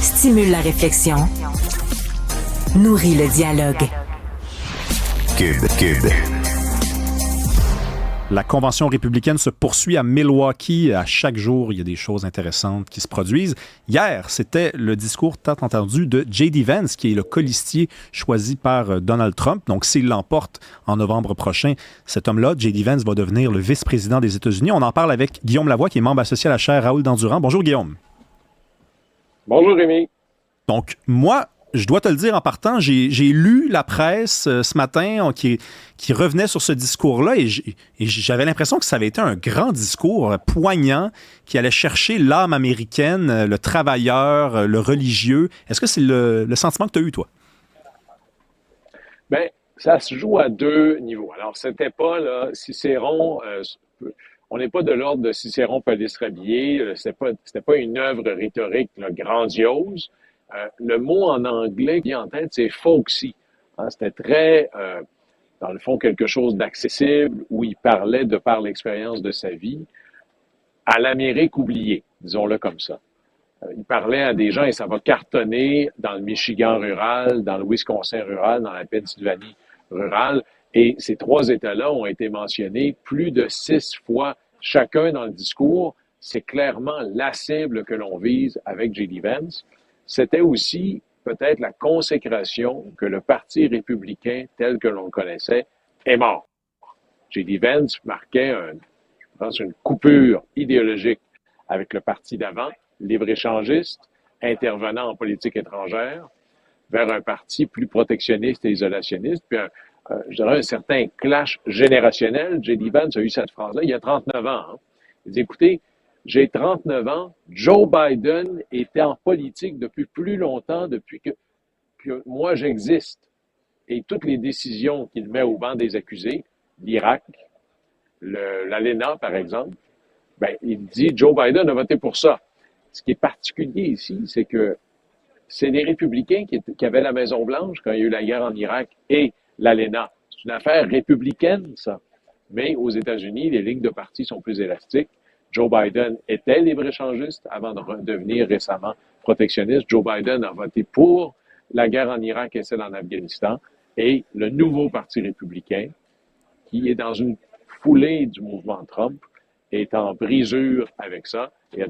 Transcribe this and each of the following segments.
Stimule la réflexion. Nourrit le dialogue. Cube. La convention républicaine se poursuit à Milwaukee. À chaque jour, il y a des choses intéressantes qui se produisent. Hier, c'était le discours tant entendu de J.D. Vance, qui est le colistier choisi par Donald Trump. Donc, s'il l'emporte en novembre prochain, cet homme-là, J.D. Vance, va devenir le vice-président des États-Unis. On en parle avec Guillaume Lavoie, qui est membre associé à la chaire Raoul Dandurand. Bonjour, Guillaume. Bonjour, Rémi. Donc, moi, je dois te le dire en partant, j'ai lu la presse ce matin qui revenait sur ce discours-là et j'avais l'impression que ça avait été un grand discours poignant qui allait chercher l'âme américaine, le travailleur, le religieux. Est-ce que c'est le sentiment que tu as eu, toi? Bien, ça se joue à deux niveaux. Alors, c'était pas, là, Cicéron, on n'est pas de l'ordre de Cicéron police rhabillé, c'était pas une œuvre rhétorique là, grandiose. Le mot en anglais qui est en tête, c'est folksy. Hein, c'était très, dans le fond, quelque chose d'accessible où il parlait, de par l'expérience de sa vie, à l'Amérique oubliée, disons-le comme ça. Il parlait à des gens, et ça va cartonner dans le Michigan rural, dans le Wisconsin rural, dans la Pennsylvanie rurale. Et ces trois États-là ont été mentionnés plus de 6 fois chacun dans le discours. C'est clairement la cible que l'on vise avec J.D. Vance. C'était aussi peut-être la consécration que le Parti républicain tel que l'on le connaissait est mort. J.D. Vance marquait une coupure idéologique avec le parti d'avant, libre-échangiste, intervenant en politique étrangère, vers un parti plus protectionniste et isolationniste, puis je dirais un certain clash générationnel. J.D. Vance a eu cette phrase-là il y a 39 ans. Hein. Il dit, écoutez, j'ai 39 ans, Joe Biden était en politique depuis plus longtemps, depuis que moi j'existe. Et toutes les décisions qu'il met au banc des accusés, l'Irak, l'ALENA par exemple, ben, il dit Joe Biden a voté pour ça. Ce qui est particulier ici, c'est que c'est les républicains qui avaient la Maison-Blanche quand il y a eu la guerre en Irak et l'ALENA. C'est une affaire républicaine, ça. Mais aux États-Unis, les lignes de parti sont plus élastiques. Joe Biden était libre-échangiste avant de devenir récemment protectionniste. Joe Biden a voté pour la guerre en Irak et celle en Afghanistan. Et le nouveau Parti républicain, qui est dans une foulée du mouvement Trump, est en brisure avec ça et a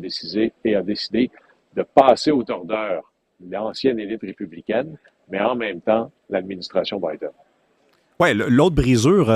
décidé de passer au tordeur l'ancienne élite républicaine, mais en même temps, l'administration Biden. Oui, l'autre brisure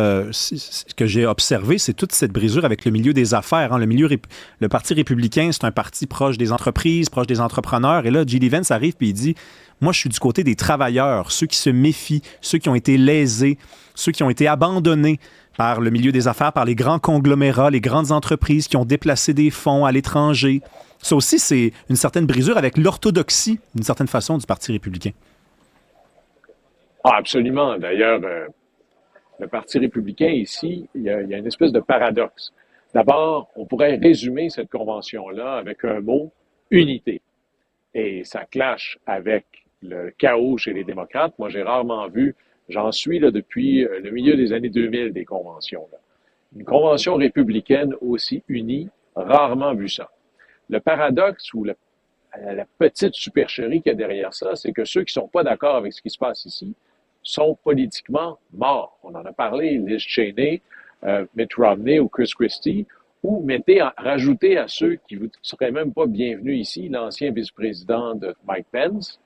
que j'ai observé, c'est toute cette brisure avec le milieu des affaires. Hein. Le Parti républicain, c'est un parti proche des entreprises, proche des entrepreneurs. Et là, J.D. Vance arrive et il dit « Moi, je suis du côté des travailleurs, ceux qui se méfient, ceux qui ont été lésés, ceux qui ont été abandonnés par le milieu des affaires, par les grands conglomérats, les grandes entreprises qui ont déplacé des fonds à l'étranger. » Ça aussi, c'est une certaine brisure avec l'orthodoxie, d'une certaine façon, du Parti républicain. Ah, absolument. D'ailleurs, le Parti républicain, ici, il y a une espèce de paradoxe. D'abord, on pourrait résumer cette convention-là avec un mot, unité. Et ça clash avec le chaos chez les démocrates. Moi, j'ai rarement vu, j'en suis là depuis le milieu des années 2000, des conventions. Là. Une convention républicaine aussi unie, rarement vu ça. Le paradoxe ou la petite supercherie qu'il y a derrière ça, c'est que ceux qui ne sont pas d'accord avec ce qui se passe ici sont politiquement morts. On en a parlé, Liz Cheney, Mitt Romney ou Chris Christie, ou rajoutez à ceux qui ne seraient même pas bienvenus ici, l'ancien vice-président de Mike Pence,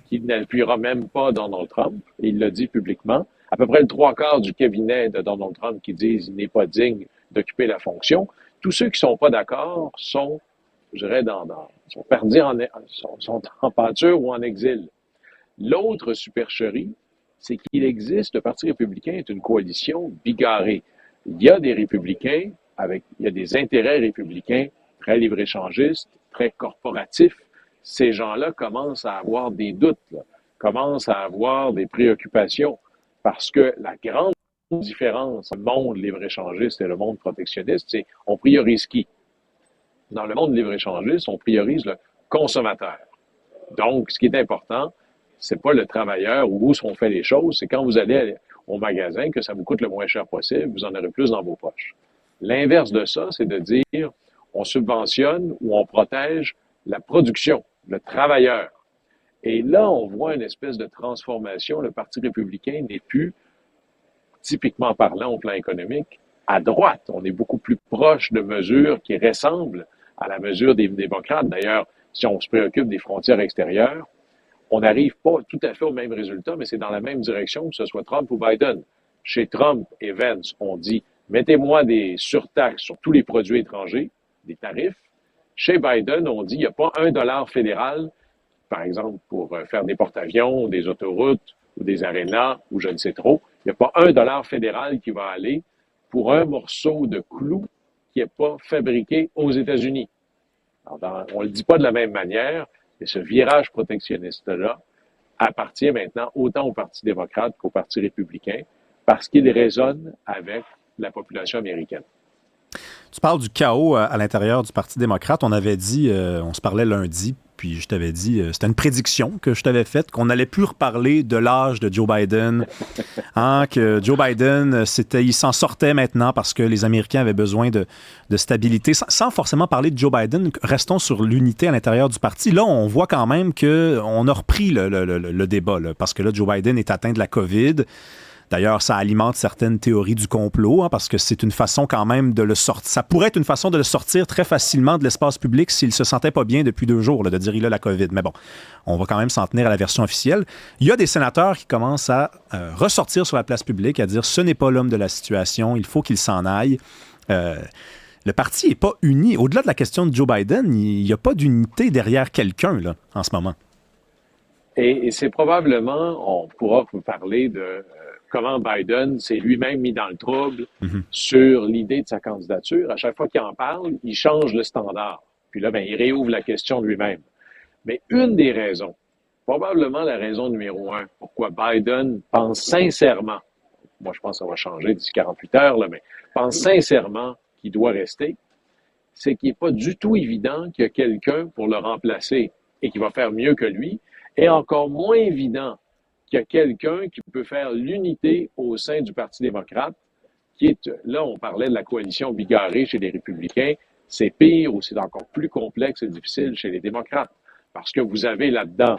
qui n'appuiera même pas Donald Trump, et il l'a dit publiquement. À peu près le 3/4 du cabinet de Donald Trump qui disent qu'il n'est pas digne d'occuper la fonction. Tous ceux qui ne sont pas d'accord sont, je dirais, sont perdus, sont en pâture ou en exil. L'autre supercherie, c'est qu'il existe, le Parti républicain est une coalition bigarrée. Il y a des républicains, il y a des intérêts républicains très libre-échangistes, très corporatifs. Ces gens-là commencent à avoir des doutes, commencent à avoir des préoccupations, parce que la grande différence entre le monde libre-échangiste et le monde protectionniste, c'est on priorise qui? Dans le monde libre-échangiste, on priorise le consommateur. Donc, ce qui est important, c'est pas le travailleur ou où on fait les choses, c'est quand vous allez au magasin que ça vous coûte le moins cher possible, vous en aurez plus dans vos poches. L'inverse de ça, c'est de dire on subventionne ou on protège la production, le travailleur. Et là, on voit une espèce de transformation. Le Parti républicain n'est plus, typiquement parlant au plan économique, à droite. On est beaucoup plus proche de mesures qui ressemblent à la mesure des démocrates. D'ailleurs, si on se préoccupe des frontières extérieures, on n'arrive pas tout à fait au même résultat, mais c'est dans la même direction, que ce soit Trump ou Biden. Chez Trump et Vance, on dit, mettez-moi des surtaxes sur tous les produits étrangers, des tarifs. Chez Biden, on dit, il n'y a pas $1 fédéral, par exemple, pour faire des porte-avions, des autoroutes, ou des arénas, ou je ne sais trop. Il n'y a pas $1 fédéral qui va aller pour un morceau de clou qui n'est pas fabriqué aux États-Unis. Alors, on ne le dit pas de la même manière, mais ce virage protectionniste-là appartient maintenant autant au Parti démocrate qu'au Parti républicain parce qu'il résonne avec la population américaine. Tu parles du chaos à l'intérieur du Parti démocrate. On avait dit, on se parlait lundi, puis je t'avais dit, c'était une prédiction que je t'avais faite, qu'on n'allait plus reparler de l'âge de Joe Biden, hein, que Joe Biden, il s'en sortait maintenant parce que les Américains avaient besoin de stabilité. Sans forcément parler de Joe Biden, restons sur l'unité à l'intérieur du parti. Là, on voit quand même qu'on a repris le débat, là, parce que là, Joe Biden est atteint de la COVID. D'ailleurs, ça alimente certaines théories du complot, hein, parce que c'est une façon quand même de le sortir. Ça pourrait être une façon de le sortir très facilement de l'espace public s'il se sentait pas bien depuis 2 jours, là, de dire il a la COVID. Mais bon, on va quand même s'en tenir à la version officielle. Il y a des sénateurs qui commencent à ressortir sur la place publique, à dire ce n'est pas l'homme de la situation, il faut qu'il s'en aille. Le parti n'est pas uni. Au-delà de la question de Joe Biden, il n'y a pas d'unité derrière quelqu'un là, en ce moment. Et c'est probablement, on pourra vous parler de comment Biden s'est lui-même mis dans le trouble sur l'idée de sa candidature. À chaque fois qu'il en parle, il change le standard. Puis là, il réouvre la question de lui-même. Mais une des raisons, probablement la raison numéro 1, pourquoi Biden pense sincèrement, moi je pense que ça va changer d'ici 48 heures, là, mais pense sincèrement qu'il doit rester, c'est qu'il n'est pas du tout évident qu'il y a quelqu'un pour le remplacer et qui va faire mieux que lui, et encore moins évident qu'il y a quelqu'un qui peut faire l'unité au sein du Parti démocrate, qui est, là, on parlait de la coalition bigarrée chez les républicains, c'est pire ou c'est encore plus complexe et difficile chez les démocrates, parce que vous avez là-dedans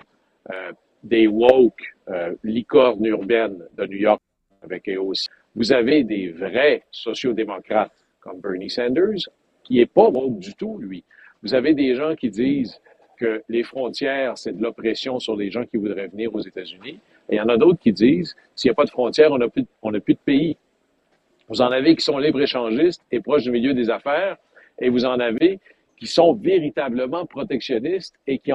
des woke, licornes urbaines de New York avec AOC. Vous avez des vrais sociodémocrates comme Bernie Sanders, qui n'est pas woke du tout, lui. Vous avez des gens qui disent que les frontières, c'est de l'oppression sur les gens qui voudraient venir aux États-Unis. Et il y en a d'autres qui disent, s'il n'y a pas de frontières, on n'a plus de pays. Vous en avez qui sont libre-échangistes et proches du milieu des affaires, et vous en avez qui sont véritablement protectionnistes et qui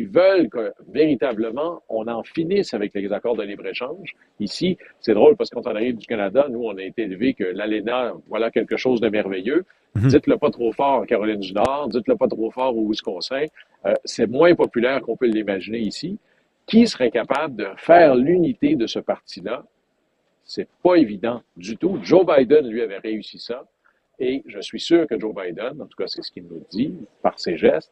veulent que, véritablement, on en finisse avec les accords de libre-échange. Ici, c'est drôle parce que quand on arrive du Canada, nous, on a été élevés que l'ALENA, voilà quelque chose de merveilleux. Dites-le pas trop fort en Caroline du Nord, dites-le pas trop fort au Wisconsin. C'est moins populaire qu'on peut l'imaginer ici. Qui serait capable de faire l'unité de ce parti-là? C'est pas évident du tout. Joe Biden, lui, avait réussi ça. Et je suis sûr que Joe Biden, en tout cas c'est ce qu'il nous dit par ses gestes,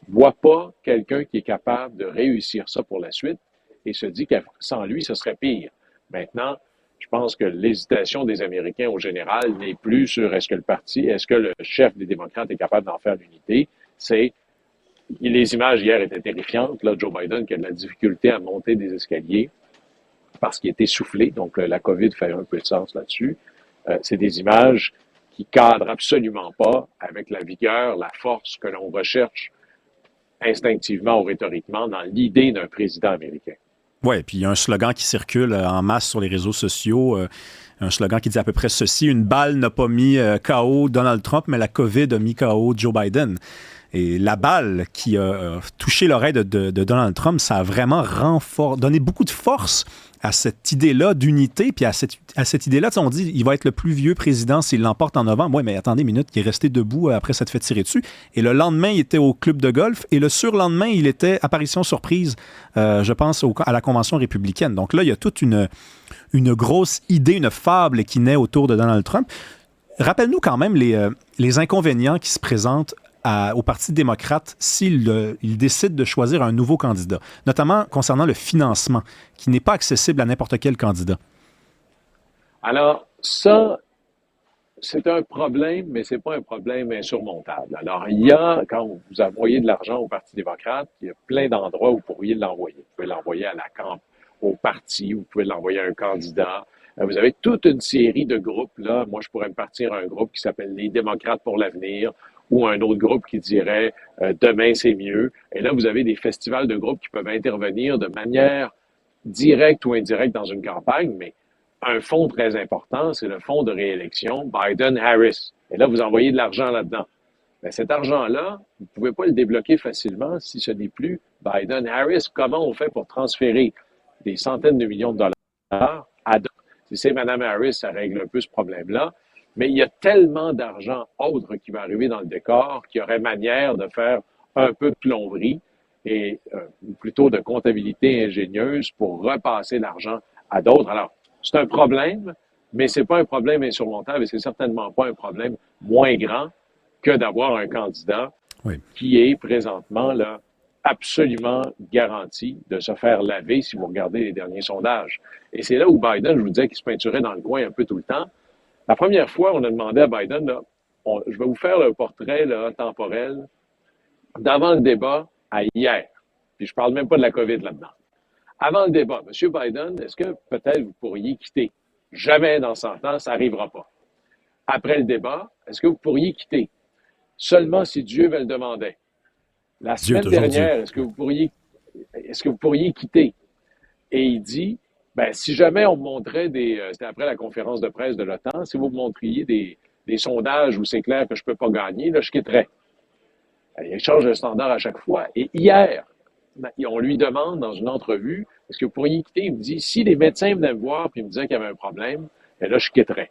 voit pas quelqu'un qui est capable de réussir ça pour la suite et se dit que sans lui, ce serait pire. Maintenant, je pense que l'hésitation des Américains au général n'est plus sur est-ce que le chef des démocrates est capable d'en faire l'unité. Les images hier étaient terrifiantes. Là, Joe Biden qui a de la difficulté à monter des escaliers parce qu'il est essoufflé. Donc, la COVID fait un peu de sens là-dessus. C'est des images qui cadrent absolument pas avec la vigueur, la force que l'on recherche instinctivement ou rhétoriquement dans l'idée d'un président américain. Oui, puis il y a un slogan qui circule en masse sur les réseaux sociaux, un slogan qui dit à peu près ceci: une balle n'a pas mis KO Donald Trump, mais la COVID a mis KO Joe Biden. Et la balle qui a touché l'oreille de Donald Trump, ça a vraiment donné beaucoup de force à cette idée-là d'unité, puis à cette idée-là, on dit il va être le plus vieux président s'il l'emporte en novembre. Oui, mais attendez une minute, il est resté debout après s'être fait tirer dessus. Et le lendemain, il était au club de golf. Et le surlendemain, il était apparition surprise, je pense, à la Convention républicaine. Donc là, il y a toute une grosse idée, une fable qui naît autour de Donald Trump. Rappelle-nous quand même les inconvénients qui se présentent au Parti démocrate s'il décide de choisir un nouveau candidat, notamment concernant le financement, qui n'est pas accessible à n'importe quel candidat. Alors, ça, c'est un problème, mais c'est pas un problème insurmontable. Alors, quand vous envoyez de l'argent au Parti démocrate, il y a plein d'endroits où vous pourriez l'envoyer. pouvez l'envoyer à la camp, au parti, vous pouvez l'envoyer à un candidat. Vous avez toute une série de groupes, là. Moi, je pourrais me partir à un groupe qui s'appelle les Démocrates pour l'avenir ou un autre groupe qui dirait Demain, c'est mieux. Et là, vous avez des festivals de groupes qui peuvent intervenir de manière directe ou indirecte dans une campagne, mais un fonds très important, c'est le fonds de réélection Biden-Harris. Et là, vous envoyez de l'argent là-dedans. Mais cet argent-là, vous ne pouvez pas le débloquer facilement si ce n'est plus Biden-Harris. Comment on fait pour transférer des centaines de millions de dollars à d'autres? Si c'est Mme Harris, ça règle un peu ce problème-là. Mais il y a tellement d'argent autre qui va arriver dans le décor qu'il y aurait manière de faire un peu de plomberie et plutôt de comptabilité ingénieuse pour repasser l'argent à d'autres. Alors, c'est un problème, mais c'est pas un problème insurmontable et c'est certainement pas un problème moins grand que d'avoir un candidat qui est présentement là absolument garanti de se faire laver si vous regardez les derniers sondages. Et c'est là où Biden, je vous disais, qu'il se peinturait dans le coin un peu tout le temps. La première fois, on a demandé à Biden, là, je vais vous faire le portrait là, temporel d'avant le débat à hier. Puis je parle même pas de la COVID là-dedans. Avant le débat, M. Biden, est-ce que peut-être vous pourriez quitter? Jamais dans 100 ans, ça n'arrivera pas. Après le débat, est-ce que vous pourriez quitter? Seulement si Dieu me le demandait. La semaine dernière, est-ce que vous pourriez quitter? Et il dit, ben, si jamais on me montrait c'était après la conférence de presse de l'OTAN, si vous me montriez des sondages où c'est clair que je ne peux pas gagner, là, je quitterais. Il change le standard à chaque fois. Et hier, on lui demande dans une entrevue, est-ce que vous pourriez quitter? Il me dit, si les médecins venaient me voir et me disaient qu'il y avait un problème, ben là, je quitterais.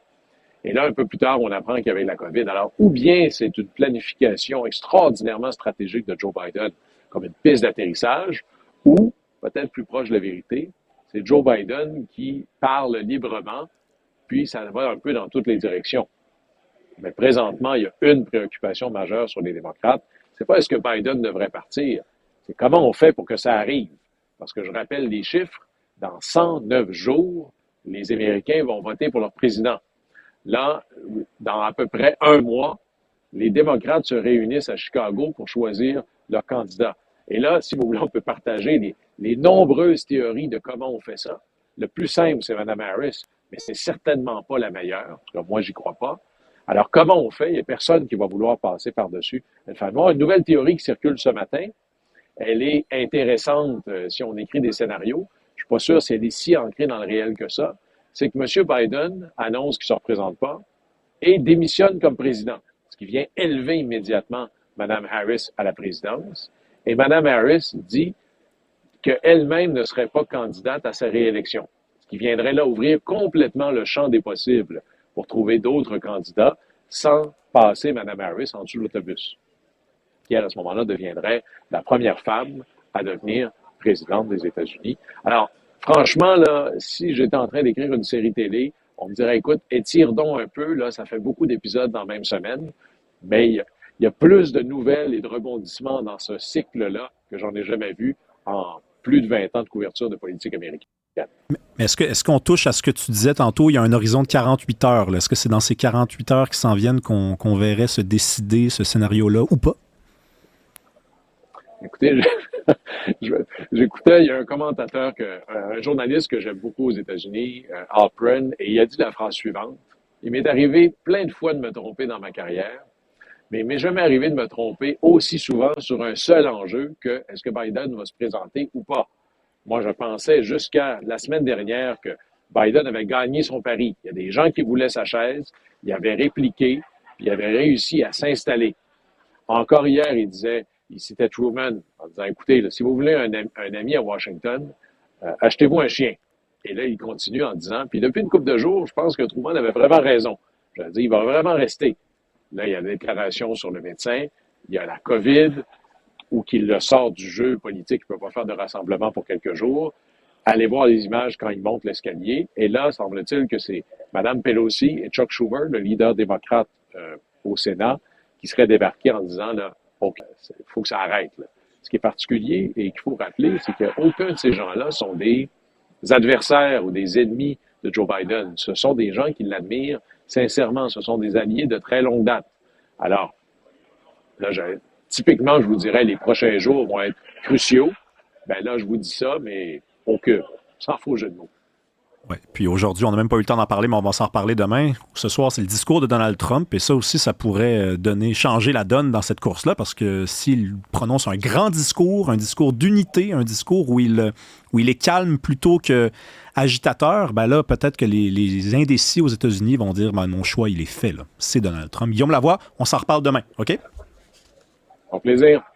Et là, un peu plus tard, on apprend qu'il y avait la COVID. Alors, ou bien c'est une planification extraordinairement stratégique de Joe Biden, comme une piste d'atterrissage, ou, peut-être plus proche de la vérité, c'est Joe Biden qui parle librement, puis ça va un peu dans toutes les directions. Mais présentement, il y a une préoccupation majeure sur les démocrates. C'est pas est-ce que Biden devrait partir, c'est comment on fait pour que ça arrive. Parce que je rappelle les chiffres, dans 109 jours, les Américains vont voter pour leur président. Là, dans à peu près un mois, les démocrates se réunissent à Chicago pour choisir leur candidat. Et là, si vous voulez, on peut partager les nombreuses théories de comment on fait ça. Le plus simple, c'est Mme Harris, mais c'est certainement pas la meilleure. En tout cas, moi, j'y crois pas. Alors, comment on fait? Il n'y a personne qui va vouloir passer par-dessus. Une nouvelle théorie qui circule ce matin, elle est intéressante si on écrit des scénarios. Je suis pas sûr si elle est si ancrée dans le réel que ça. C'est que M. Biden annonce qu'il ne se représente pas et démissionne comme président, ce qui vient élever immédiatement Mme Harris à la présidence. Et Mme Harris dit qu'elle-même ne serait pas candidate à sa réélection, ce qui viendrait là ouvrir complètement le champ des possibles pour trouver d'autres candidats sans passer Mme Harris en dessous de l'autobus, qui, à ce moment-là, deviendrait la première femme à devenir présidente des États-Unis. Alors, franchement, là, si j'étais en train d'écrire une série télé, on me dirait, écoute, étire donc un peu, là, ça fait beaucoup d'épisodes dans la même semaine, mais il y a plus de nouvelles et de rebondissements dans ce cycle-là que j'en ai jamais vu en plus de 20 ans de couverture de politique américaine. Mais est-ce qu'on touche à ce que tu disais tantôt, il y a un horizon de 48 heures, là? Est-ce que c'est dans ces 48 heures qui s'en viennent qu'on verrait se décider ce scénario-là ou pas? Écoutez, j'écoutais, il y a un commentateur, un journaliste que j'aime beaucoup aux États-Unis, Alpren, et il a dit la phrase suivante. Il m'est arrivé plein de fois de me tromper dans ma carrière, mais il m'est jamais arrivé de me tromper aussi souvent sur un seul enjeu que est-ce que Biden va se présenter ou pas. Moi, je pensais jusqu'à la semaine dernière que Biden avait gagné son pari. Il y a des gens qui voulaient sa chaise, il avait répliqué, puis il avait réussi à s'installer. Encore hier, il citait Truman en disant, écoutez, là, si vous voulez un ami à Washington, achetez-vous un chien. Et là, il continue en disant, puis depuis une couple de jours, je pense que Truman avait vraiment raison. Je veux dire, il va vraiment rester. Là, il y a la déclaration sur le médecin, il y a la COVID, ou qu'il le sort du jeu politique, il ne peut pas faire de rassemblement pour quelques jours. Allez voir les images quand il monte l'escalier. Et là, semble-t-il que c'est Mme Pelosi et Chuck Schumer, le leader démocrate au Sénat, qui seraient débarqués en disant, là, il faut que ça arrête. Là. Ce qui est particulier et qu'il faut rappeler, c'est qu'aucun de ces gens-là sont des adversaires ou des ennemis de Joe Biden. Ce sont des gens qui l'admirent sincèrement. Ce sont des alliés de très longue date. Alors, là, typiquement, je vous dirais, les prochains jours vont être cruciaux ben là, je vous dis ça, mais aucun, sans faux jeu de mots. Ouais. Puis aujourd'hui, on n'a même pas eu le temps d'en parler, mais on va s'en reparler demain. Ce soir, c'est le discours de Donald Trump, et ça aussi, ça pourrait changer la donne dans cette course-là, parce que s'il prononce un grand discours, un discours d'unité, un discours où il est calme plutôt que agitateur, ben là, peut-être que les indécis aux États-Unis vont dire, ben, mon choix, il est fait, là. C'est Donald Trump. Guillaume Lavoie, on s'en reparle demain, OK? Au plaisir.